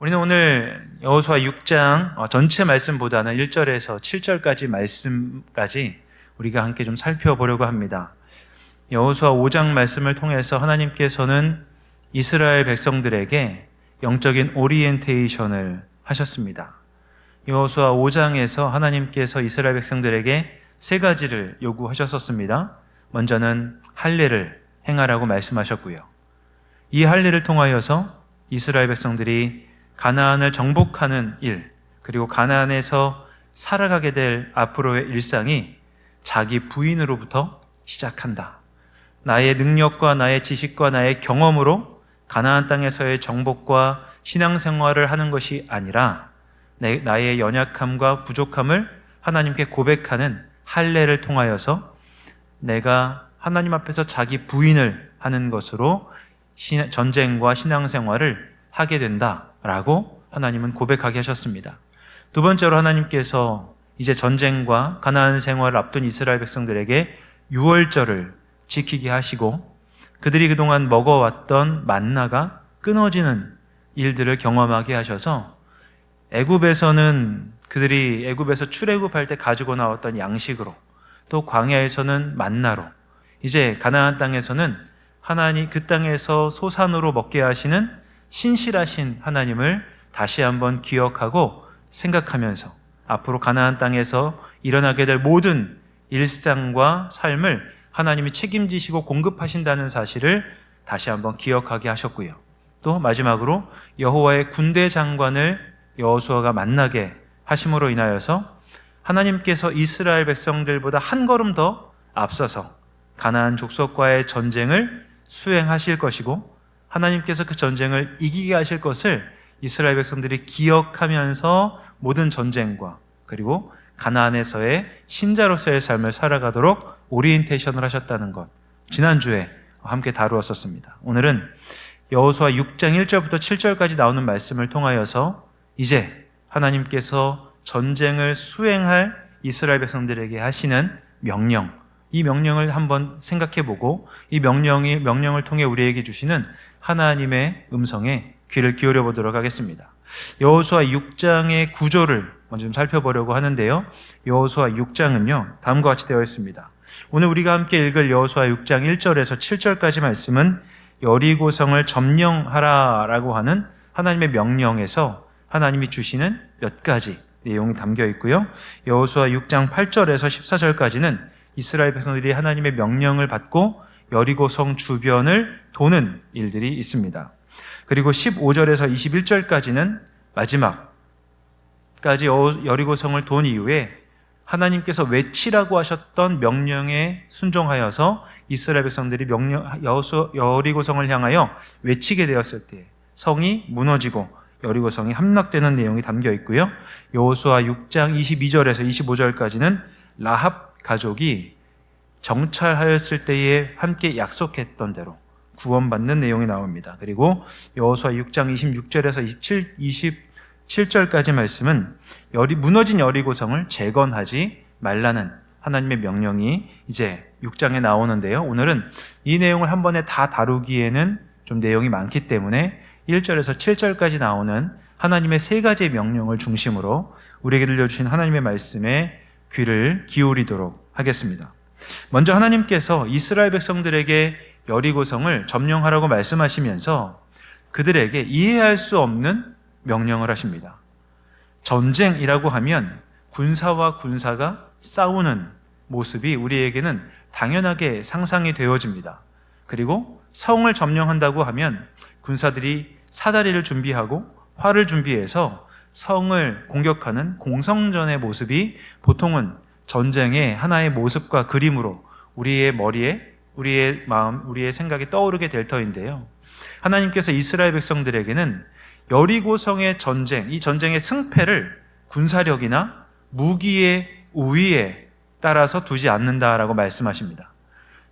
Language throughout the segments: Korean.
우리는 오늘 여호수아 6장 전체 말씀보다는 1절에서 7절까지 말씀까지 우리가 함께 좀 살펴보려고 합니다. 여호수아 5장 말씀을 통해서 하나님께서는 이스라엘 백성들에게 영적인 오리엔테이션을 하셨습니다. 여호수아 5장에서 하나님께서 이스라엘 백성들에게 세 가지를 요구하셨었습니다. 먼저는 할례를 행하라고 말씀하셨고요. 이 할례를 통하여서 이스라엘 백성들이 가나안을 정복하는 일, 그리고 가나안에서 살아가게 될 앞으로의 일상이 자기 부인으로부터 시작한다. 나의 능력과 나의 지식과 나의 경험으로 가나안 땅에서의 정복과 신앙생활을 하는 것이 아니라 나의 연약함과 부족함을 하나님께 고백하는 할례를 통하여서 내가 하나님 앞에서 자기 부인을 하는 것으로 전쟁과 신앙생활을 하게 된다라고 하나님은 고백하게 하셨습니다. 두 번째로 하나님께서 이제 전쟁과 가나안 생활을 앞둔 이스라엘 백성들에게 유월절을 지키게 하시고 그들이 그동안 먹어왔던 만나가 끊어지는 일들을 경험하게 하셔서 애굽에서는 그들이 애굽에서 출애굽할 때 가지고 나왔던 양식으로, 또 광야에서는 만나로, 이제 가나안 땅에서는 하나님 그 땅에서 소산으로 먹게 하시는 신실하신 하나님을 다시 한번 기억하고 생각하면서 앞으로 가나안 땅에서 일어나게 될 모든 일상과 삶을 하나님이 책임지시고 공급하신다는 사실을 다시 한번 기억하게 하셨고요. 또 마지막으로 여호와의 군대 장관을 여호수아가 만나게 하심으로 인하여서 하나님께서 이스라엘 백성들보다 한 걸음 더 앞서서 가나안 족속과의 전쟁을 수행하실 것이고 하나님께서 그 전쟁을 이기게 하실 것을 이스라엘 백성들이 기억하면서 모든 전쟁과 그리고 가나안에서의 신자로서의 삶을 살아가도록 오리엔테이션을 하셨다는 것, 지난주에 함께 다루었었습니다. 오늘은 여호수아 6장 1절부터 7절까지 나오는 말씀을 통하여서 이제 하나님께서 전쟁을 수행할 이스라엘 백성들에게 하시는 명령, 이 명령을 한번 생각해보고 이 명령을 통해 우리에게 주시는 하나님의 음성에 귀를 기울여 보도록 하겠습니다. 여호수아 6장의 구조를 먼저 좀 살펴보려고 하는데요. 여호수아 6장은요, 다음과 같이 되어 있습니다. 오늘 우리가 함께 읽을 여호수아 6장 1절에서 7절까지 말씀은 여리고성을 점령하라라고 하는 하나님의 명령에서 하나님이 주시는 몇 가지 내용이 담겨 있고요. 여호수아 6장 8절에서 14절까지는 이스라엘 백성들이 하나님의 명령을 받고 여리고성 주변을 도는 일들이 있습니다. 그리고 15절에서 21절까지는 마지막까지 여리고성을 돈 이후에 하나님께서 외치라고 하셨던 명령에 순종하여서 이스라엘 백성들이 여리고성을 향하여 외치게 되었을 때 성이 무너지고 여리고성이 함락되는 내용이 담겨 있고요. 여호수아 6장 22절에서 25절까지는 라합 가족이 정찰하였을 때에 함께 약속했던 대로 구원받는 내용이 나옵니다. 그리고 여호수아 6장 26절에서 27절까지 말씀은 무너진 여리고성을 재건하지 말라는 하나님의 명령이 이제 6장에 나오는데요. 오늘은 이 내용을 한 번에 다 다루기에는 좀 내용이 많기 때문에 1절에서 7절까지 나오는 하나님의 세 가지의 명령을 중심으로 우리에게 들려주신 하나님의 말씀에 귀를 기울이도록 하겠습니다. 먼저 하나님께서 이스라엘 백성들에게 여리고성을 점령하라고 말씀하시면서 그들에게 이해할 수 없는 명령을 하십니다. 전쟁이라고 하면 군사와 군사가 싸우는 모습이 우리에게는 당연하게 상상이 되어집니다. 그리고 성을 점령한다고 하면 군사들이 사다리를 준비하고 활을 준비해서 성을 공격하는 공성전의 모습이 보통은 전쟁의 하나의 모습과 그림으로 우리의 머리에, 우리의 마음, 우리의 생각이 떠오르게 될 터인데요. 하나님께서 이스라엘 백성들에게는 여리고성의 전쟁, 이 전쟁의 승패를 군사력이나 무기의 우위에 따라서 두지 않는다라고 말씀하십니다.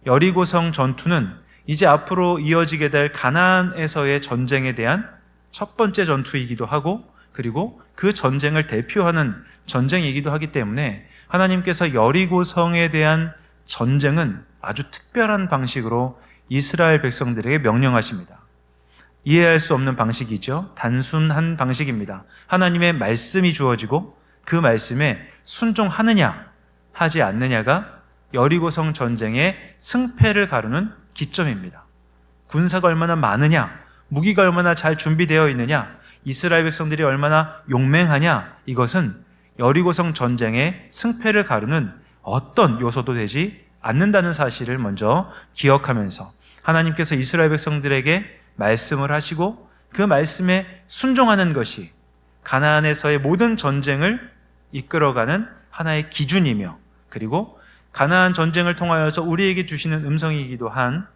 여리고성 전투는 이제 앞으로 이어지게 될 가나안에서의 전쟁에 대한 첫 번째 전투이기도 하고 그리고 그 전쟁을 대표하는 전쟁이기도 하기 때문에 하나님께서 여리고성에 대한 전쟁은 아주 특별한 방식으로 이스라엘 백성들에게 명령하십니다. 이해할 수 없는 방식이죠. 단순한 방식입니다. 하나님의 말씀이 주어지고 그 말씀에 순종하느냐 하지 않느냐가 여리고성 전쟁의 승패를 가르는 기점입니다. 군사가 얼마나 많으냐, 무기가 얼마나 잘 준비되어 있느냐, 이스라엘 백성들이 얼마나 용맹하냐, 이것은 여리고성 전쟁의 승패를 가르는 어떤 요소도 되지 않는다는 사실을 먼저 기억하면서 하나님께서 이스라엘 백성들에게 말씀을 하시고 그 말씀에 순종하는 것이 가나안에서의 모든 전쟁을 이끌어가는 하나의 기준이며, 그리고 가나안 전쟁을 통하여서 우리에게 주시는 음성이기도 한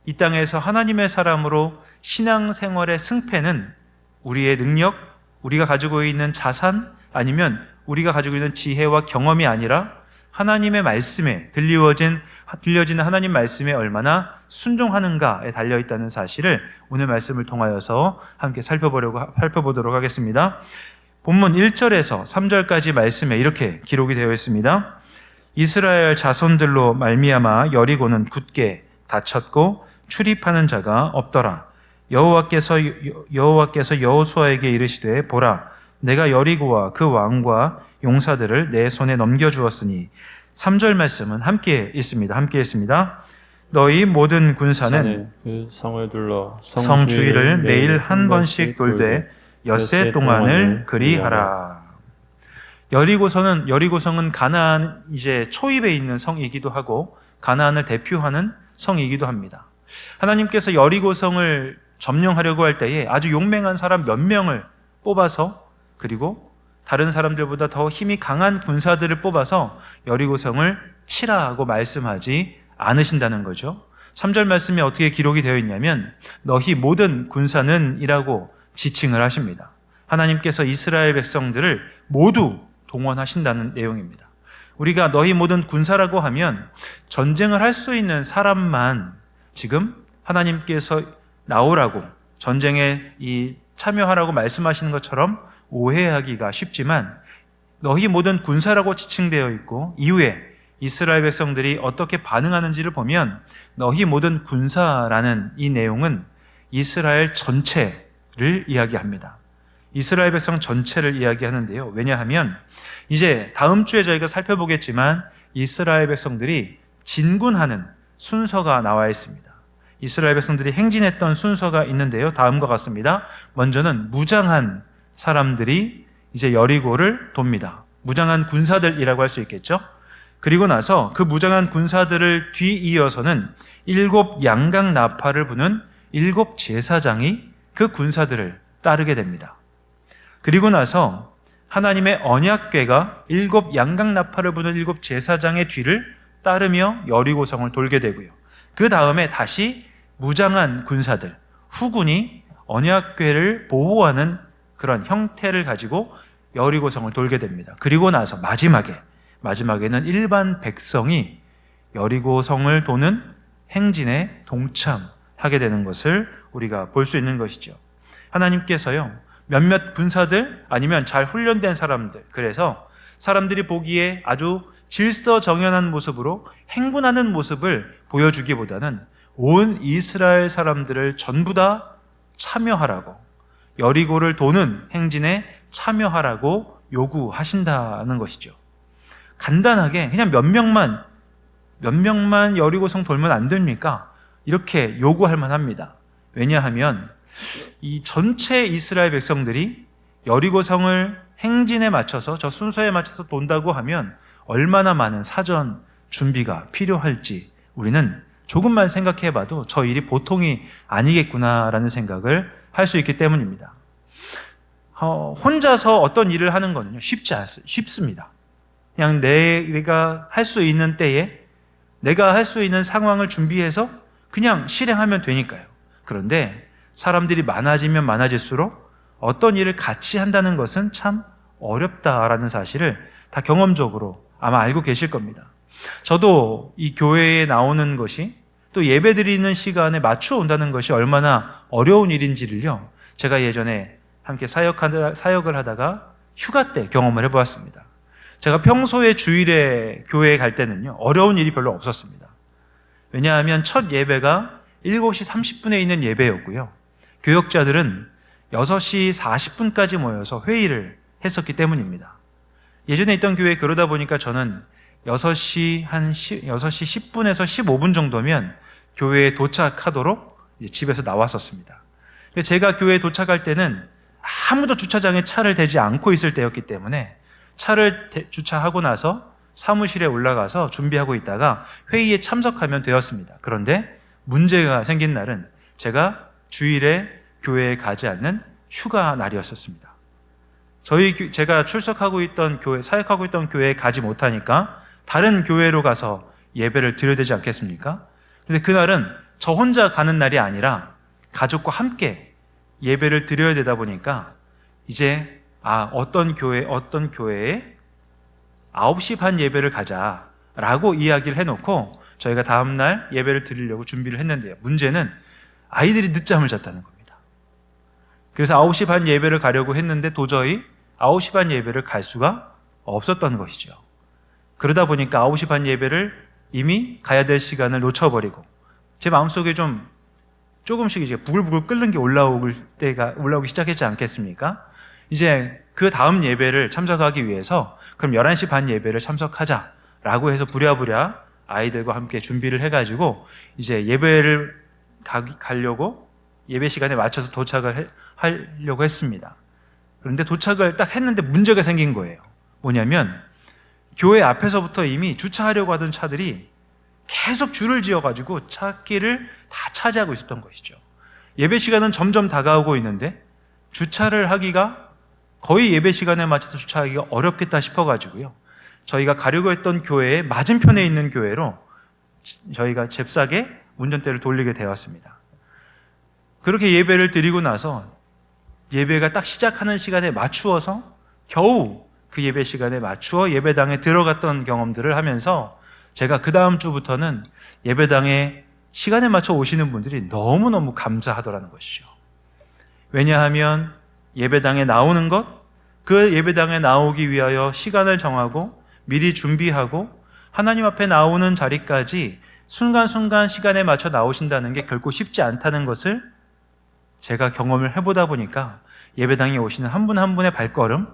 이 땅에서 하나님의 사람으로 신앙생활의 승패는 우리의 능력, 우리가 가지고 있는 자산, 아니면 우리가 가지고 있는 지혜와 경험이 아니라 하나님의 말씀에 들려지는 하나님 말씀에 얼마나 순종하는가에 달려있다는 사실을 오늘 말씀을 통하여서 함께 살펴보도록 하겠습니다. 본문 1절에서 3절까지 말씀에 이렇게 기록이 되어 있습니다. 이스라엘 자손들로 말미암아 여리고는 굳게 닫혔고 출입하는 자가 없더라. 여호와께서 여호수아에게 이르시되 보라, 내가 여리고와 그 왕과 용사들을 내 손에 넘겨주었으니. 3절 말씀은 함께 읽습니다. 너희 모든 군사는 그 성을 둘러 성 주위를 매일 한 번씩 돌되 엿새 동안을 그리하라. 여리고성은 가나안 이제 초입에 있는 성이기도 하고 가나안을 대표하는 성이기도 합니다. 하나님께서 여리고성을 점령하려고 할 때에 아주 용맹한 사람 몇 명을 뽑아서, 그리고 다른 사람들보다 더 힘이 강한 군사들을 뽑아서 여리고성을 치라하고 말씀하지 않으신다는 거죠. 3절 말씀에 어떻게 기록이 되어 있냐면 너희 모든 군사는 이라고 지칭을 하십니다. 하나님께서 이스라엘 백성들을 모두 동원하신다는 내용입니다. 우리가 너희 모든 군사라고 하면 전쟁을 할 수 있는 사람만 지금 하나님께서 나오라고, 전쟁에 참여하라고 말씀하시는 것처럼 오해하기가 쉽지만, 너희 모든 군사라고 지칭되어 있고 이후에 이스라엘 백성들이 어떻게 반응하는지를 보면 너희 모든 군사라는 이 내용은 이스라엘 전체를 이야기합니다. 이스라엘 백성 전체를 이야기하는데요. 왜냐하면 이제 다음 주에 저희가 살펴보겠지만 이스라엘 백성들이 진군하는 순서가 나와 있습니다. 이스라엘 백성들이 행진했던 순서가 있는데요. 다음과 같습니다. 먼저는 무장한 사람들이 이제 여리고를 돕니다. 무장한 군사들이라고 할 수 있겠죠. 그리고 나서 그 무장한 군사들을 뒤이어서는 7 양각 나팔을 부는 7 제사장이 그 군사들을 따르게 됩니다. 그리고 나서 하나님의 언약궤가 7 양각 나팔을 부는 7 제사장의 뒤를 따르며 여리고성을 돌게 되고요. 그 다음에 다시 무장한 군사들, 후군이 언약궤를 보호하는 그런 형태를 가지고 여리고성을 돌게 됩니다. 그리고 나서 마지막에는 일반 백성이 여리고성을 도는 행진에 동참하게 되는 것을 우리가 볼 수 있는 것이죠. 하나님께서요, 몇몇 군사들 아니면 잘 훈련된 사람들, 그래서 사람들이 보기에 아주 질서정연한 모습으로 행군하는 모습을 보여주기보다는 온 이스라엘 사람들을 전부 다 참여하라고, 여리고를 도는 행진에 참여하라고 요구하신다는 것이죠. 간단하게 그냥 몇 명만 여리고성 돌면 안 됩니까? 이렇게 요구할 만합니다. 왜냐하면 이 전체 이스라엘 백성들이 여리고성을 행진에 맞춰서, 저 순서에 맞춰서 돈다고 하면 얼마나 많은 사전 준비가 필요할지 우리는 조금만 생각해 봐도 저 일이 보통이 아니겠구나라는 생각을 할 수 있기 때문입니다. 혼자서 어떤 일을 하는 거는요, 쉽습니다. 그냥 내가 할 수 있는 때에 내가 할 수 있는 상황을 준비해서 그냥 실행하면 되니까요. 그런데 사람들이 많아지면 많아질수록 어떤 일을 같이 한다는 것은 참 어렵다라는 사실을 다 경험적으로 아마 알고 계실 겁니다. 저도 이 교회에 나오는 것이, 또 예배 드리는 시간에 맞춰 온다는 것이 얼마나 어려운 일인지를요, 제가 예전에 함께 사역을 하다가 휴가 때 경험을 해보았습니다. 제가 평소에 주일에 교회에 갈 때는요, 어려운 일이 별로 없었습니다. 왜냐하면 첫 예배가 7시 30분에 있는 예배였고요. 교역자들은 6시 40분까지 모여서 회의를 했었기 때문입니다. 예전에 있던 교회에 그러다 보니까 저는 6시 10분에서 15분 정도면 교회에 도착하도록 집에서 나왔었습니다. 제가 교회에 도착할 때는 아무도 주차장에 차를 대지 않고 있을 때였기 때문에 차를 주차하고 나서 사무실에 올라가서 준비하고 있다가 회의에 참석하면 되었습니다. 그런데 문제가 생긴 날은 제가 주일에 교회에 가지 않는 휴가 날이었었습니다. 제가 출석하고 있던 교회, 사역하고 있던 교회에 가지 못하니까 다른 교회로 가서 예배를 드려야 되지 않겠습니까? 근데 그날은 저 혼자 가는 날이 아니라 가족과 함께 예배를 드려야 되다 보니까 이제 어떤 교회에 9시 반 예배를 가자라고 이야기를 해놓고 저희가 다음날 예배를 드리려고 준비를 했는데요. 문제는 아이들이 늦잠을 잤다는 겁니다. 그래서 9시 반 예배를 가려고 했는데 도저히 9시 반 예배를 갈 수가 없었던 것이죠. 그러다 보니까 9시 반 예배를 이미 가야 될 시간을 놓쳐버리고 제 마음속에 조금씩 이제 부글부글 끓는 게 올라오기 시작했지 않겠습니까? 이제 그 다음 예배를 참석하기 위해서 그럼 11시 반 예배를 참석하자라고 해서 부랴부랴 아이들과 함께 준비를 해가지고 이제 예배를 가려고 예배 시간에 맞춰서 도착을 하려고 했습니다. 그런데 도착을 딱 했는데 문제가 생긴 거예요. 뭐냐면 교회 앞에서부터 이미 주차하려고 하던 차들이 계속 줄을 지어가지고 차길을 다 차지하고 있었던 것이죠. 예배 시간은 점점 다가오고 있는데 주차를 하기가 거의 예배 시간에 맞춰서 주차하기가 어렵겠다 싶어가지고요. 저희가 가려고 했던 교회의 맞은편에 있는 교회로 저희가 잽싸게 운전대를 돌리게 되었습니다. 그렇게 예배를 드리고 나서 예배가 딱 시작하는 시간에 맞추어서 겨우 그 예배 시간에 맞추어 예배당에 들어갔던 경험들을 하면서 제가 그 다음 주부터는 예배당에 시간에 맞춰 오시는 분들이 너무너무 감사하더라는 것이죠. 왜냐하면 예배당에 나오는 것, 그 예배당에 나오기 위하여 시간을 정하고 미리 준비하고 하나님 앞에 나오는 자리까지 순간순간 시간에 맞춰 나오신다는 게 결코 쉽지 않다는 것을 제가 경험을 해보다 보니까 예배당에 오시는 한 분 한 분의 발걸음,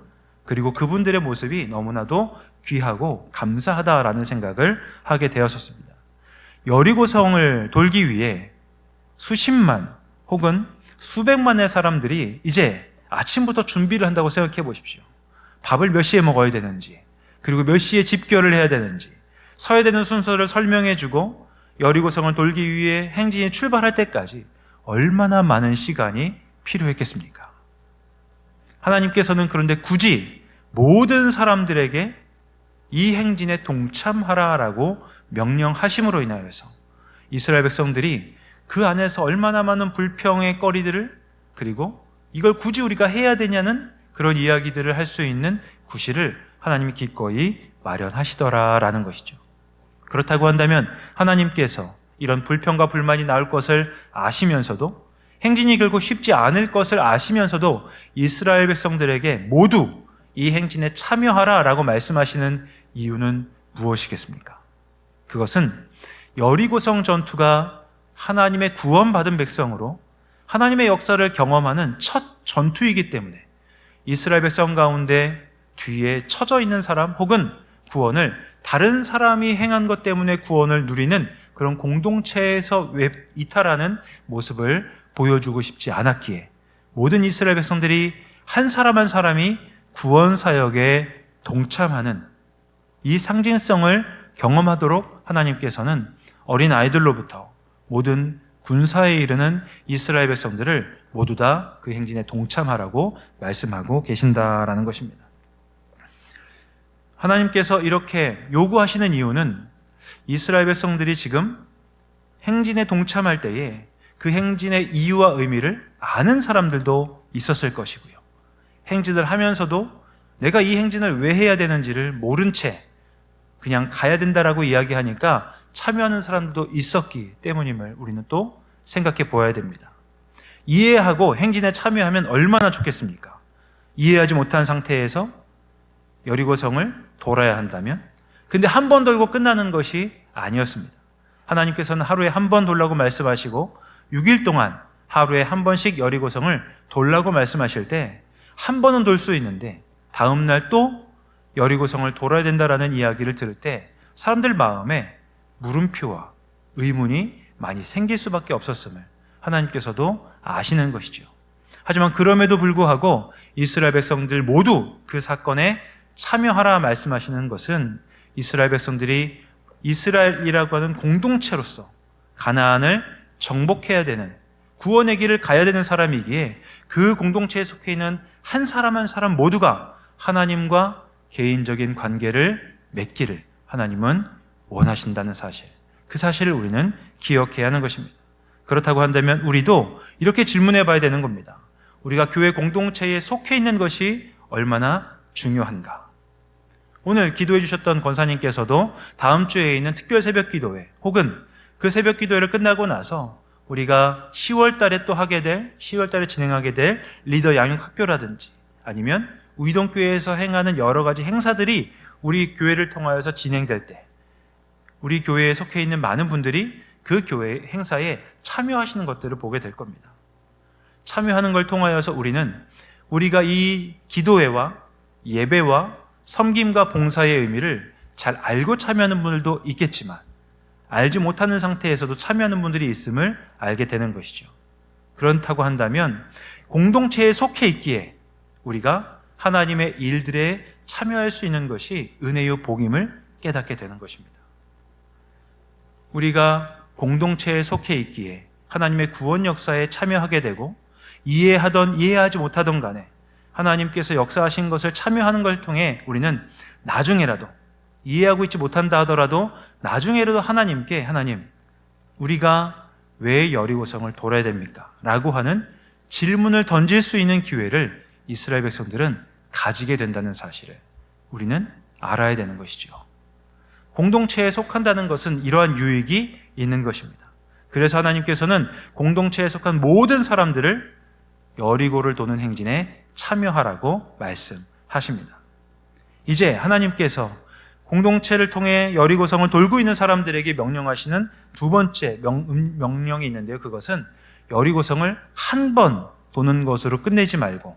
그리고 그분들의 모습이 너무나도 귀하고 감사하다라는 생각을 하게 되었었습니다. 여리고성을 돌기 위해 수십만 혹은 수백만의 사람들이 이제 아침부터 준비를 한다고 생각해 보십시오. 밥을 몇 시에 먹어야 되는지, 그리고 몇 시에 집결을 해야 되는지, 서야 되는 순서를 설명해 주고 여리고성을 돌기 위해 행진이 출발할 때까지 얼마나 많은 시간이 필요했겠습니까? 하나님께서는 그런데 굳이 모든 사람들에게 이 행진에 동참하라라고 명령하심으로 인하여서 이스라엘 백성들이 그 안에서 얼마나 많은 불평의 거리들을, 그리고 이걸 굳이 우리가 해야 되냐는 그런 이야기들을 할 수 있는 구실을 하나님이 기꺼이 마련하시더라라는 것이죠. 그렇다고 한다면 하나님께서 이런 불평과 불만이 나올 것을 아시면서도, 행진이 결국 쉽지 않을 것을 아시면서도 이스라엘 백성들에게 모두 이 행진에 참여하라라고 말씀하시는 이유는 무엇이겠습니까? 그것은 여리고성 전투가 하나님의 구원받은 백성으로 하나님의 역사를 경험하는 첫 전투이기 때문에 이스라엘 백성 가운데 뒤에 처져 있는 사람 혹은 구원을 다른 사람이 행한 것 때문에 구원을 누리는 그런 공동체에서 이탈하는 모습을 보여주고 싶지 않았기에 모든 이스라엘 백성들이 한 사람 한 사람이 구원 사역에 동참하는 이 상징성을 경험하도록 하나님께서는 어린 아이들로부터 모든 군사에 이르는 이스라엘 백성들을 모두 다 그 행진에 동참하라고 말씀하고 계신다라는 것입니다. 하나님께서 이렇게 요구하시는 이유는 이스라엘 백성들이 지금 행진에 동참할 때에 그 행진의 이유와 의미를 아는 사람들도 있었을 것이고요. 행진을 하면서도 내가 이 행진을 왜 해야 되는지를 모른 채 그냥 가야 된다라고 이야기하니까 참여하는 사람들도 있었기 때문임을 우리는 또 생각해 보아야 됩니다. 이해하고 행진에 참여하면 얼마나 좋겠습니까? 이해하지 못한 상태에서 여리고성을 돌아야 한다면, 근데 한 번 돌고 끝나는 것이 아니었습니다. 하나님께서는 하루에 한 번 돌라고 말씀하시고 6일 동안 하루에 한 번씩 여리고성을 돌라고 말씀하실 때 한 번은 돌 수 있는데 다음 날 또 여리고성을 돌아야 된다라는 이야기를 들을 때 사람들 마음에 물음표와 의문이 많이 생길 수밖에 없었음을 하나님께서도 아시는 것이죠. 하지만 그럼에도 불구하고 이스라엘 백성들 모두 그 사건에 참여하라 말씀하시는 것은 이스라엘 백성들이 이스라엘이라고 하는 공동체로서 가나안을 정복해야 되는, 구원의 길을 가야 되는 사람이기에 그 공동체에 속해 있는 한 사람 한 사람 모두가 하나님과 개인적인 관계를 맺기를 하나님은 원하신다는 사실, 그 사실을 우리는 기억해야 하는 것입니다. 그렇다고 한다면 우리도 이렇게 질문해 봐야 되는 겁니다. 우리가 교회 공동체에 속해 있는 것이 얼마나 중요한가? 오늘 기도해 주셨던 권사님께서도 다음 주에 있는 특별 새벽 기도회 혹은 그 새벽 기도회를 끝나고 나서 우리가 10월 달에 또 하게 될, 10월 달에 진행하게 될 리더 양육 학교라든지 아니면 우이동교회에서 행하는 여러 가지 행사들이 우리 교회를 통하여서 진행될 때 우리 교회에 속해 있는 많은 분들이 그 교회 행사에 참여하시는 것들을 보게 될 겁니다. 참여하는 걸 통하여서 우리가 이 기도회와 예배와 섬김과 봉사의 의미를 잘 알고 참여하는 분들도 있겠지만 알지 못하는 상태에서도 참여하는 분들이 있음을 알게 되는 것이죠. 그렇다고 한다면 공동체에 속해 있기에 우리가 하나님의 일들에 참여할 수 있는 것이 은혜요 복임을 깨닫게 되는 것입니다. 우리가 공동체에 속해 있기에 하나님의 구원 역사에 참여하게 되고 이해하던 이해하지 못하던 간에 하나님께서 역사하신 것을 참여하는 걸 통해 우리는 나중에라도 이해하고 있지 못한다 하더라도 나중에라도 하나님께 하나님 우리가 왜 여리고성을 돌아야 됩니까? 라고 하는 질문을 던질 수 있는 기회를 이스라엘 백성들은 가지게 된다는 사실을 우리는 알아야 되는 것이죠. 공동체에 속한다는 것은 이러한 유익이 있는 것입니다. 그래서 하나님께서는 공동체에 속한 모든 사람들을 여리고를 도는 행진에 참여하라고 말씀하십니다. 이제 하나님께서 공동체를 통해 여리고성을 돌고 있는 사람들에게 명령하시는 두 번째 명령이 있는데요. 그것은 여리고성을 한 번 도는 것으로 끝내지 말고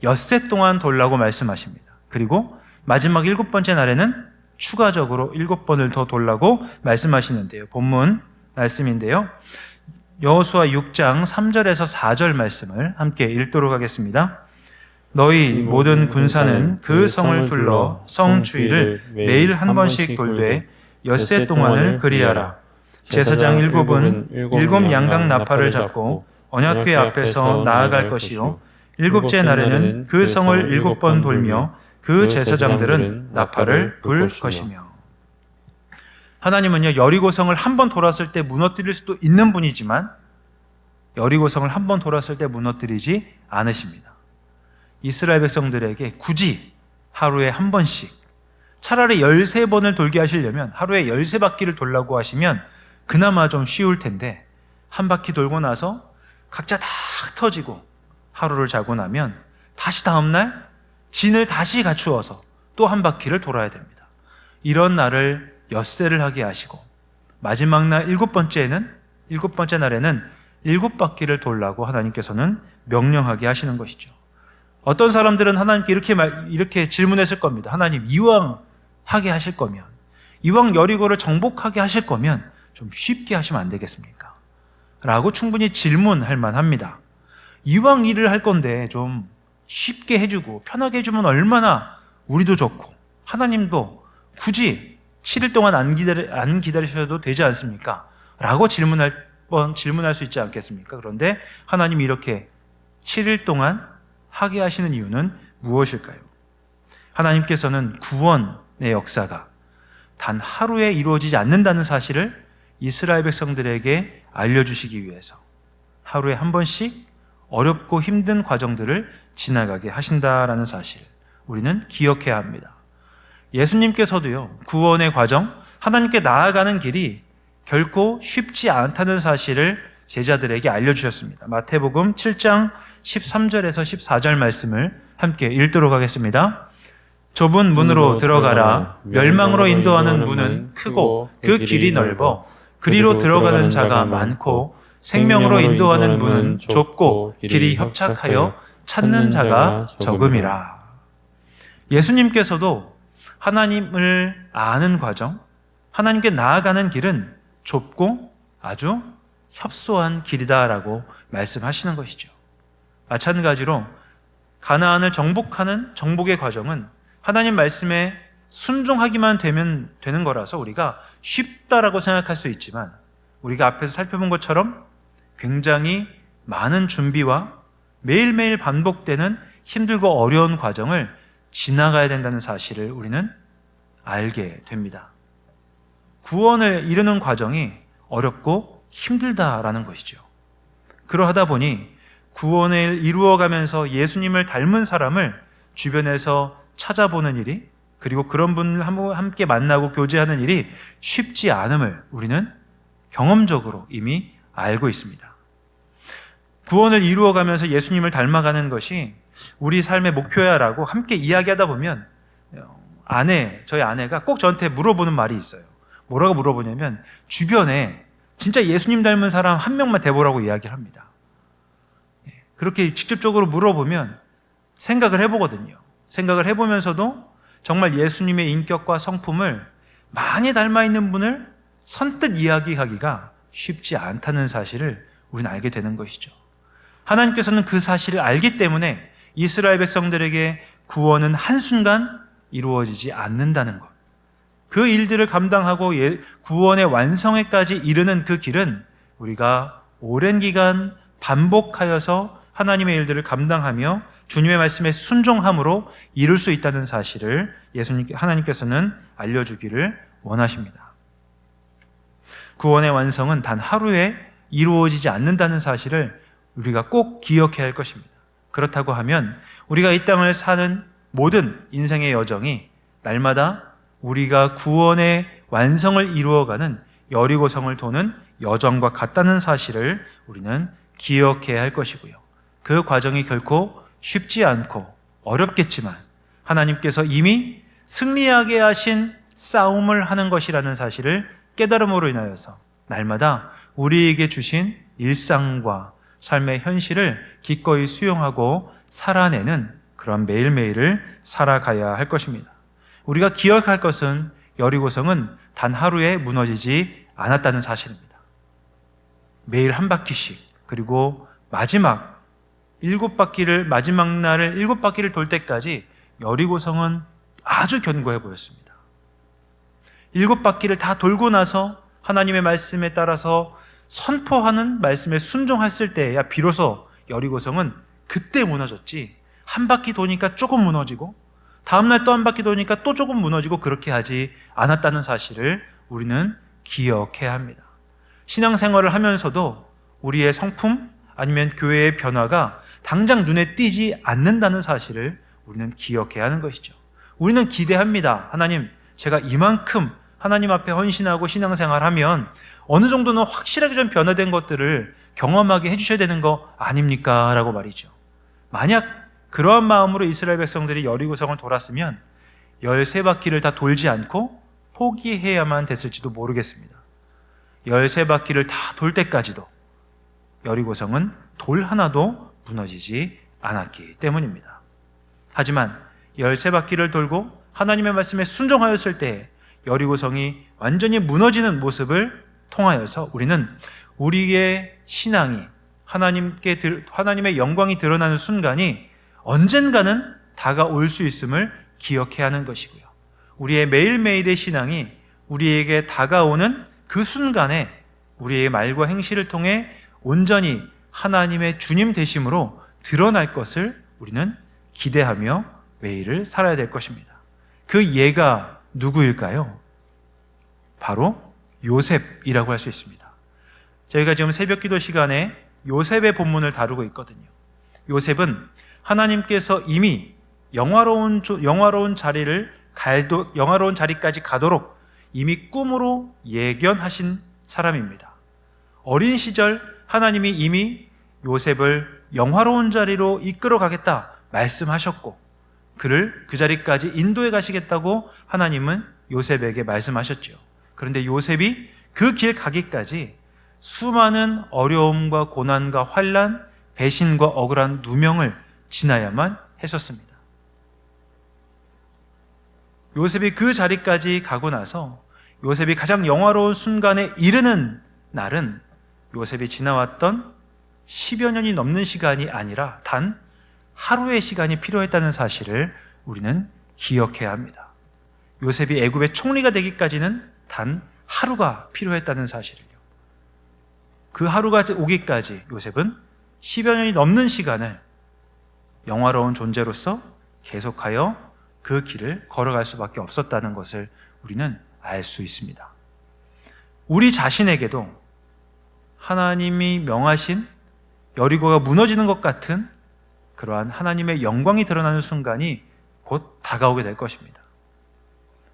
엿새 동안 돌라고 말씀하십니다. 그리고 마지막 7번째 날에는 추가적으로 7번을 더 돌라고 말씀하시는데요. 본문 말씀인데요. 여호수아 6장 3절에서 4절 말씀을 함께 읽도록 하겠습니다. 너희 모든 군사는 그 성을 둘러 성 주위를 매일 한 번씩 돌되 엿새 동안을 그리하라. 제사장 7은 7 양각 나팔을 잡고 언약궤 앞에서 나아갈 것이요 7째 날에는 그 성을 7번 돌며 그 제사장들은 나팔을 불 것이며. 하나님은요 여리고성을 한 번 돌았을 때 무너뜨릴 수도 있는 분이지만 여리고성을 한 번 돌았을 때 무너뜨리지 않으십니다. 이스라엘 백성들에게 굳이 하루에 한 번씩, 차라리 13번을 돌게 하시려면 하루에 13바퀴를 돌라고 하시면 그나마 좀 쉬울 텐데 한 바퀴 돌고 나서 각자 다 흩어지고 하루를 자고 나면 다시 다음날 진을 다시 갖추어서 또 한 바퀴를 돌아야 됩니다. 이런 날을 엿새를 하게 하시고 마지막 날 7번째 날에는 7바퀴를 돌라고 하나님께서는 명령하게 하시는 것이죠. 어떤 사람들은 하나님께 이렇게 질문했을 겁니다. 하나님, 이왕 하게 하실 거면, 이왕 여리고를 정복하게 하실 거면 좀 쉽게 하시면 안 되겠습니까? 라고 충분히 질문할 만합니다. 이왕 일을 할 건데 좀 쉽게 해주고 편하게 해주면 얼마나 우리도 좋고 하나님도 굳이 7일 동안 안 기다리셔도 되지 않습니까? 라고 질문할 수 있지 않겠습니까? 그런데 하나님이 이렇게 7일 동안 하게 하시는 이유는 무엇일까요? 하나님께서는 구원의 역사가 단 하루에 이루어지지 않는다는 사실을 이스라엘 백성들에게 알려주시기 위해서 하루에 한 번씩 어렵고 힘든 과정들을 지나가게 하신다라는 사실을 우리는 기억해야 합니다. 예수님께서도요, 구원의 과정, 하나님께 나아가는 길이 결코 쉽지 않다는 사실을 제자들에게 알려주셨습니다. 마태복음 7장 13절에서 14절 말씀을 함께 읽도록 하겠습니다. 좁은 문으로 들어가라. 멸망으로 인도하는 문은 크고 그 길이 넓어 그리로 들어가는 자가 많고 생명으로 인도하는 문은 좁고 길이 협착하여 찾는 자가 적음이라. 예수님께서도 하나님을 아는 과정, 하나님께 나아가는 길은 좁고 아주 협소한 길이다라고 말씀하시는 것이죠. 마찬가지로 가나안을 정복하는 정복의 과정은 하나님 말씀에 순종하기만 되면 되는 거라서 우리가 쉽다라고 생각할 수 있지만, 우리가 앞에서 살펴본 것처럼 굉장히 많은 준비와 매일매일 반복되는 힘들고 어려운 과정을 지나가야 된다는 사실을 우리는 알게 됩니다. 구원을 이루는 과정이 어렵고 힘들다라는 것이죠. 그러하다 보니 구원을 이루어가면서 예수님을 닮은 사람을 주변에서 찾아보는 일이, 그리고 그런 분을 함께 만나고 교제하는 일이 쉽지 않음을 우리는 경험적으로 이미 알고 있습니다. 구원을 이루어가면서 예수님을 닮아가는 것이 우리 삶의 목표야라고 함께 이야기하다 보면 저희 아내가 꼭 저한테 물어보는 말이 있어요. 뭐라고 물어보냐면, 주변에 진짜 예수님 닮은 사람 한 명만 대보라고 이야기를 합니다. 그렇게 직접적으로 물어보면 생각을 해보거든요. 생각을 해보면서도 정말 예수님의 인격과 성품을 많이 닮아있는 분을 선뜻 이야기하기가 쉽지 않다는 사실을 우리는 알게 되는 것이죠. 하나님께서는 그 사실을 알기 때문에 이스라엘 백성들에게 구원은 한순간 이루어지지 않는다는 것, 그 일들을 감당하고 구원의 완성에까지 이르는 그 길은 우리가 오랜 기간 반복하여서 하나님의 일들을 감당하며 주님의 말씀에 순종함으로 이룰 수 있다는 사실을 하나님께서는 알려주기를 원하십니다. 구원의 완성은 단 하루에 이루어지지 않는다는 사실을 우리가 꼭 기억해야 할 것입니다. 그렇다고 하면 우리가 이 땅을 사는 모든 인생의 여정이 날마다 우리가 구원의 완성을 이루어가는 여리고성을 도는 여정과 같다는 사실을 우리는 기억해야 할 것이고요. 그 과정이 결코 쉽지 않고 어렵겠지만 하나님께서 이미 승리하게 하신 싸움을 하는 것이라는 사실을 깨달음으로 인하여서 날마다 우리에게 주신 일상과 삶의 현실을 기꺼이 수용하고 살아내는 그런 매일매일을 살아가야 할 것입니다. 우리가 기억할 것은 여리고성은 단 하루에 무너지지 않았다는 사실입니다. 매일 한 바퀴씩, 그리고 마지막 날을 7바퀴를 돌 때까지 여리고성은 아주 견고해 보였습니다. 7바퀴를 다 돌고 나서 하나님의 말씀에 따라서 선포하는 말씀에 순종했을 때야 비로소 여리고성은 그때 무너졌지, 한 바퀴 도니까 조금 무너지고 다음날 또 한 바퀴 도니까 또 조금 무너지고 그렇게 하지 않았다는 사실을 우리는 기억해야 합니다. 신앙생활을 하면서도 우리의 성품 아니면 교회의 변화가 당장 눈에 띄지 않는다는 사실을 우리는 기억해야 하는 것이죠. 우리는 기대합니다. 하나님, 제가 이만큼 하나님 앞에 헌신하고 신앙생활하면 어느 정도는 확실하게 좀 변화된 것들을 경험하게 해주셔야 되는 거 아닙니까? 라고 말이죠. 만약 그러한 마음으로 이스라엘 백성들이 여리고성을 돌았으면 13바퀴를 다 돌지 않고 포기해야만 됐을지도 모르겠습니다. 13바퀴를 다 돌 때까지도 여리고성은 돌 하나도 무너지지 않았기 때문입니다. 하지만 13바퀴를 돌고 하나님의 말씀에 순종하였을 때 여리고성이 완전히 무너지는 모습을 통하여서 우리는 우리의 신앙이 하나님의 영광이 드러나는 순간이 언젠가는 다가올 수 있음을 기억해야 하는 것이고요. 우리의 매일매일의 신앙이 우리에게 다가오는 그 순간에 우리의 말과 행실을 통해 온전히 하나님의 주님 되심으로 드러날 것을 우리는 기대하며 매일을 살아야 될 것입니다. 그 예가 누구일까요? 바로 요셉이라고 할 수 있습니다. 저희가 지금 새벽기도 시간에 요셉의 본문을 다루고 있거든요. 요셉은 하나님께서 이미 영화로운 자리까지 가도록 이미 꿈으로 예견하신 사람입니다. 어린 시절 하나님이 이미 요셉을 영화로운 자리로 이끌어 가겠다 말씀하셨고, 그를 그 자리까지 인도해 가시겠다고 하나님은 요셉에게 말씀하셨죠. 그런데 요셉이 그 길 가기까지 수많은 어려움과 고난과 환난, 배신과 억울한 누명을 지나야만 했었습니다. 요셉이 그 자리까지 가고 나서 요셉이 가장 영화로운 순간에 이르는 날은 요셉이 지나왔던 10여 년이 넘는 시간이 아니라 단 하루의 시간이 필요했다는 사실을 우리는 기억해야 합니다. 요셉이 애굽의 총리가 되기까지는 단 하루가 필요했다는 사실을요. 그 하루가 오기까지 요셉은 10여 년이 넘는 시간을 영화로운 존재로서 계속하여 그 길을 걸어갈 수밖에 없었다는 것을 우리는 알 수 있습니다. 우리 자신에게도 하나님이 명하신 여리고가 무너지는 것 같은 그러한 하나님의 영광이 드러나는 순간이 곧 다가오게 될 것입니다.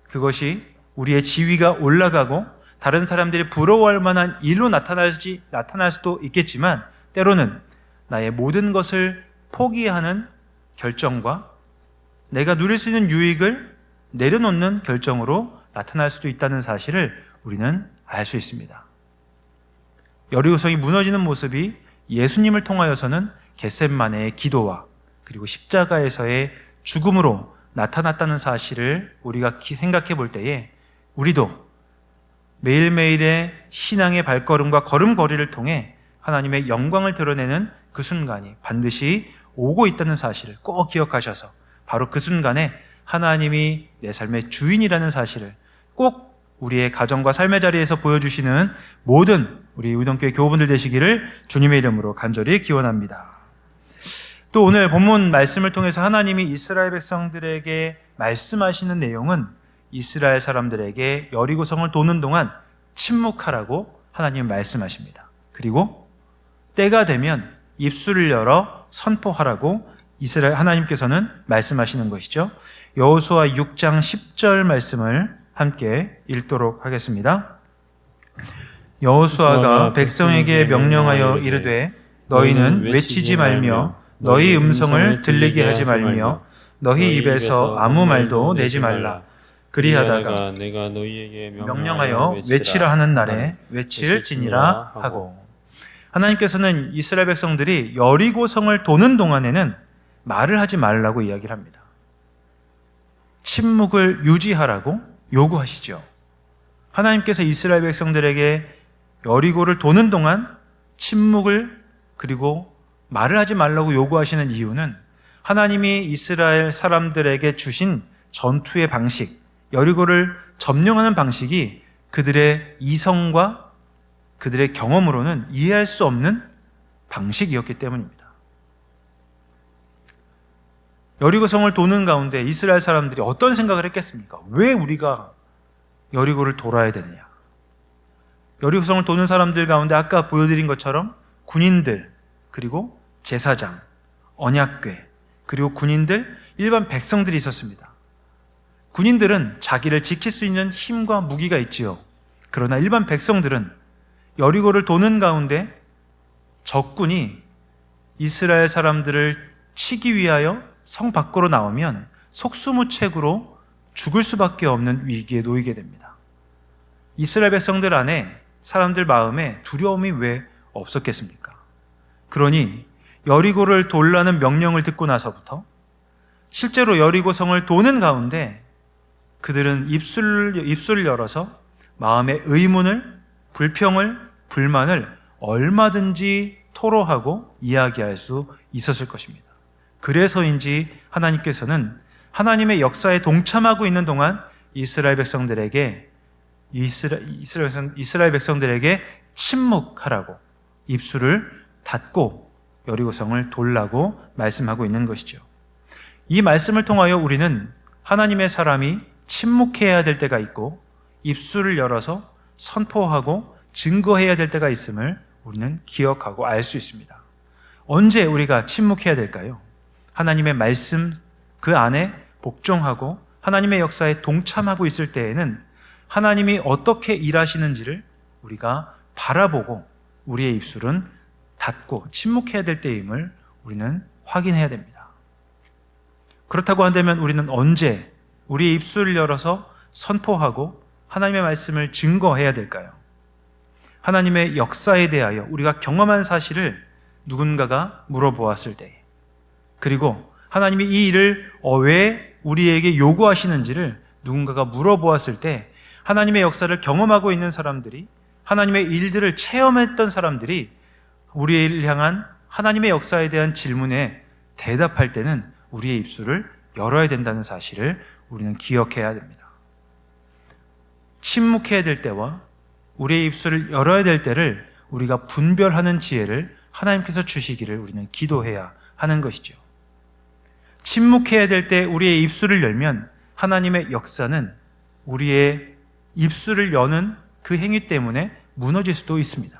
그것이 우리의 지위가 올라가고 다른 사람들이 부러워할 만한 일로 나타날 수도 있겠지만 때로는 나의 모든 것을 포기하는 결정과 내가 누릴 수 있는 유익을 내려놓는 결정으로 나타날 수도 있다는 사실을 우리는 알 수 있습니다. 여리고성이 무너지는 모습이 예수님을 통하여서는 겟셋마네의 기도와 그리고 십자가에서의 죽음으로 나타났다는 사실을 우리가 생각해 볼 때에 우리도 매일매일의 신앙의 발걸음과 걸음걸이를 통해 하나님의 영광을 드러내는 그 순간이 반드시 오고 있다는 사실을 꼭 기억하셔서 바로 그 순간에 하나님이 내 삶의 주인이라는 사실을 꼭 우리의 가정과 삶의 자리에서 보여주시는 모든 우리 의동교회 교우분들 되시기를 주님의 이름으로 간절히 기원합니다. 또 오늘 본문 말씀을 통해서 하나님이 이스라엘 백성들에게 말씀하시는 내용은 이스라엘 사람들에게 여리고성을 도는 동안 침묵하라고 하나님은 말씀하십니다. 그리고 때가 되면 입술을 열어 선포하라고 이스라엘 하나님께서는 말씀하시는 것이죠. 여호수아 6장 10절 말씀을 함께 읽도록 하겠습니다. 여호수아가 백성에게 명령하여 이르되 너희는 외치지 말며 너희 음성을 들리게 하지 말며 너희 입에서 아무 말도 내지 말라. 그리하다가 내가 너희에게 명령하여 외치라 하는 날에 외칠지니라 하고, 하나님께서는 이스라엘 백성들이 여리고성을 도는 동안에는 말을 하지 말라고 이야기를 합니다. 침묵을 유지하라고 요구하시죠. 하나님께서 이스라엘 백성들에게 여리고를 도는 동안 침묵을 그리고 말을 하지 말라고 요구하시는 이유는 하나님이 이스라엘 사람들에게 주신 전투의 방식, 여리고를 점령하는 방식이 그들의 이성과 그들의 경험으로는 이해할 수 없는 방식이었기 때문입니다. 여리고성을 도는 가운데 이스라엘 사람들이 어떤 생각을 했겠습니까? 왜 우리가 여리고를 돌아야 되느냐? 여리고성을 도는 사람들 가운데 아까 보여드린 것처럼 군인들, 그리고 제사장, 언약궤, 그리고 군인들, 일반 백성들이 있었습니다. 군인들은 자기를 지킬 수 있는 힘과 무기가 있지요. 그러나 일반 백성들은 여리고를 도는 가운데 적군이 이스라엘 사람들을 치기 위하여 성 밖으로 나오면 속수무책으로 죽을 수밖에 없는 위기에 놓이게 됩니다. 이스라엘 백성들 안에 사람들 마음에 두려움이 왜 없었겠습니까? 그러니 여리고를 돌라는 명령을 듣고 나서부터 실제로 여리고성을 도는 가운데 그들은 입술을 열어서 마음의 의문을, 불평을, 불만을 얼마든지 토로하고 이야기할 수 있었을 것입니다. 그래서인지 하나님께서는 하나님의 역사에 동참하고 있는 동안 이스라엘 백성들에게 침묵하라고 입술을 닫고 여리고성을 돌라고 말씀하고 있는 것이죠. 이 말씀을 통하여 우리는 하나님의 사람이 침묵해야 될 때가 있고 입술을 열어서 선포하고 증거해야 될 때가 있음을 우리는 기억하고 알 수 있습니다. 언제 우리가 침묵해야 될까요? 하나님의 말씀 그 안에 복종하고 하나님의 역사에 동참하고 있을 때에는 하나님이 어떻게 일하시는지를 우리가 바라보고 우리의 입술은 닫고 침묵해야 될 때임을 우리는 확인해야 됩니다. 그렇다고 한다면 우리는 언제 우리의 입술을 열어서 선포하고 하나님의 말씀을 증거해야 될까요? 하나님의 역사에 대하여 우리가 경험한 사실을 누군가가 물어보았을 때, 그리고 하나님이 이 일을 왜 우리에게 요구하시는지를 누군가가 물어보았을 때, 하나님의 역사를 경험하고 있는 사람들이, 하나님의 일들을 체험했던 사람들이 우리를 향한 하나님의 역사에 대한 질문에 대답할 때는 우리의 입술을 열어야 된다는 사실을 우리는 기억해야 됩니다. 침묵해야 될 때와 우리의 입술을 열어야 될 때를 우리가 분별하는 지혜를 하나님께서 주시기를 우리는 기도해야 하는 것이죠. 침묵해야 될 때 우리의 입술을 열면 하나님의 역사는 우리의 입술을 여는 그 행위 때문에 무너질 수도 있습니다.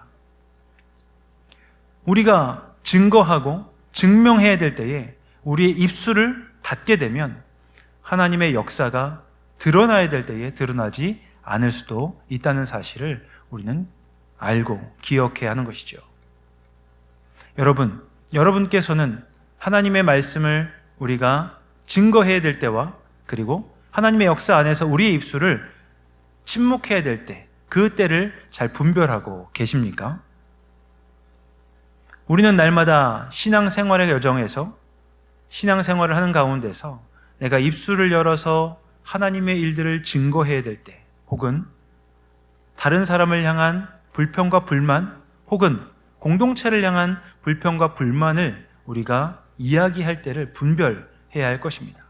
우리가 증거하고 증명해야 될 때에 우리의 입술을 닫게 되면 하나님의 역사가 드러나야 될 때에 드러나지 않을 수도 있다는 사실을 우리는 알고 기억해야 하는 것이죠. 여러분께서는 하나님의 말씀을 우리가 증거해야 될 때와 그리고 하나님의 역사 안에서 우리의 입술을 침묵해야 될 때, 그 때를 잘 분별하고 계십니까? 우리는 날마다 신앙생활의 여정에서 신앙생활을 하는 가운데서 내가 입술을 열어서 하나님의 일들을 증거해야 될 때, 혹은 다른 사람을 향한 불평과 불만, 혹은 공동체를 향한 불평과 불만을 우리가 이야기할 때를 분별해야 할 것입니다.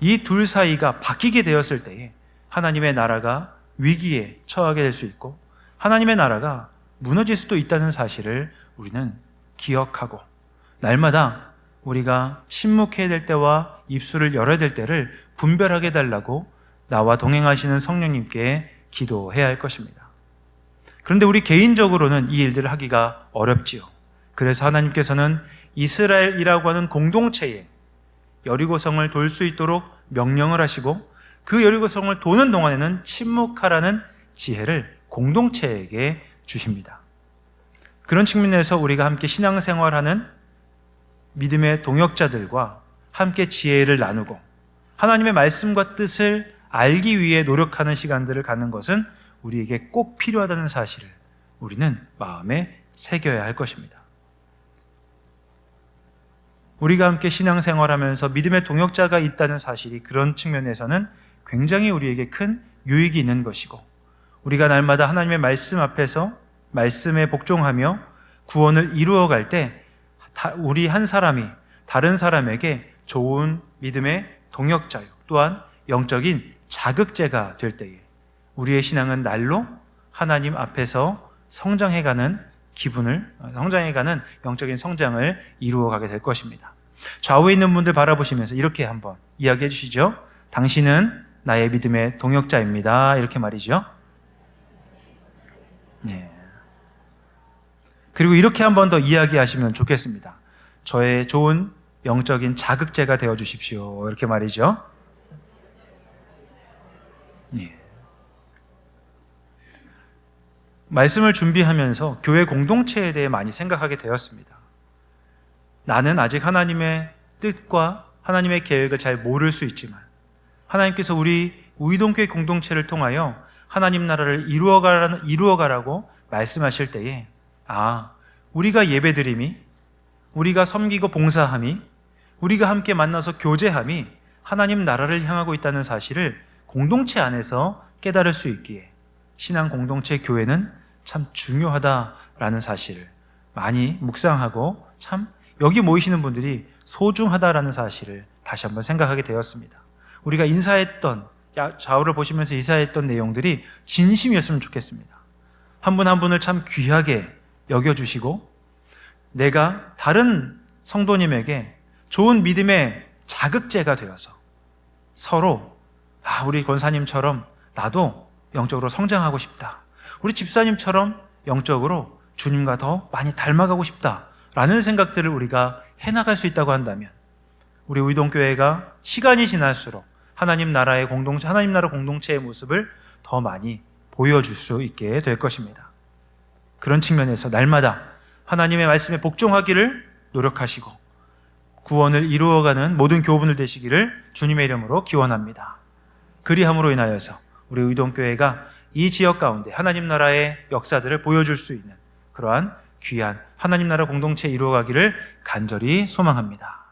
이 둘 사이가 바뀌게 되었을 때에 하나님의 나라가 위기에 처하게 될 수 있고 하나님의 나라가 무너질 수도 있다는 사실을 우리는 기억하고, 날마다 우리가 침묵해야 될 때와 입술을 열어야 될 때를 분별하게 해달라고 나와 동행하시는 성령님께 기도해야 할 것입니다. 그런데 우리 개인적으로는 이 일들을 하기가 어렵지요. 그래서 하나님께서는 이스라엘이라고 하는 공동체에 여리고성을 돌 수 있도록 명령을 하시고, 그 여리고성을 도는 동안에는 침묵하라는 지혜를 공동체에게 주십니다. 그런 측면에서 우리가 함께 신앙생활하는 믿음의 동역자들과 함께 지혜를 나누고 하나님의 말씀과 뜻을 알기 위해 노력하는 시간들을 갖는 것은 우리에게 꼭 필요하다는 사실을 우리는 마음에 새겨야 할 것입니다. 우리가 함께 신앙생활하면서 믿음의 동역자가 있다는 사실이 그런 측면에서는 굉장히 우리에게 큰 유익이 있는 것이고, 우리가 날마다 하나님의 말씀 앞에서 말씀에 복종하며 구원을 이루어갈 때 우리 한 사람이 다른 사람에게 좋은 믿음의 동역자요, 또한 영적인 자극제가 될 때에 우리의 신앙은 날로 하나님 앞에서 성장해가는 영적인 성장을 이루어가게 될 것입니다. 좌우에 있는 분들 바라보시면서 이렇게 한번 이야기해 주시죠. 당신은 나의 믿음의 동역자입니다. 이렇게 말이죠. 네. 그리고 이렇게 한 번 더 이야기하시면 좋겠습니다. 저의 좋은 영적인 자극제가 되어 주십시오. 이렇게 말이죠. 네. 말씀을 준비하면서 교회 공동체에 대해 많이 생각하게 되었습니다. 나는 아직 하나님의 뜻과 하나님의 계획을 잘 모를 수 있지만 하나님께서 우리 우이동교회 공동체를 통하여 하나님 나라를 이루어가라고 말씀하실 때에 우리가 예배드림이, 우리가 섬기고 봉사함이, 우리가 함께 만나서 교제함이 하나님 나라를 향하고 있다는 사실을 공동체 안에서 깨달을 수 있기에 신앙 공동체 교회는 참 중요하다라는 사실을 많이 묵상하고, 참 여기 모이시는 분들이 소중하다라는 사실을 다시 한번 생각하게 되었습니다. 우리가 좌우를 보시면서 인사했던 내용들이 진심이었으면 좋겠습니다. 한 분 한 분을 참 귀하게 여겨주시고, 내가 다른 성도님에게 좋은 믿음의 자극제가 되어서 서로 우리 권사님처럼 나도 영적으로 성장하고 싶다, 우리 집사님처럼 영적으로 주님과 더 많이 닮아가고 싶다라는 생각들을 우리가 해나갈 수 있다고 한다면 우리 우이동교회가 시간이 지날수록 하나님 나라 공동체의 모습을 더 많이 보여줄 수 있게 될 것입니다. 그런 측면에서 날마다 하나님의 말씀에 복종하기를 노력하시고 구원을 이루어가는 모든 교우분들 되시기를 주님의 이름으로 기원합니다. 그리함으로 인하여서 우리 의동교회가 이 지역 가운데 하나님 나라의 역사들을 보여줄 수 있는 그러한 귀한 하나님 나라 공동체 이루어가기를 간절히 소망합니다.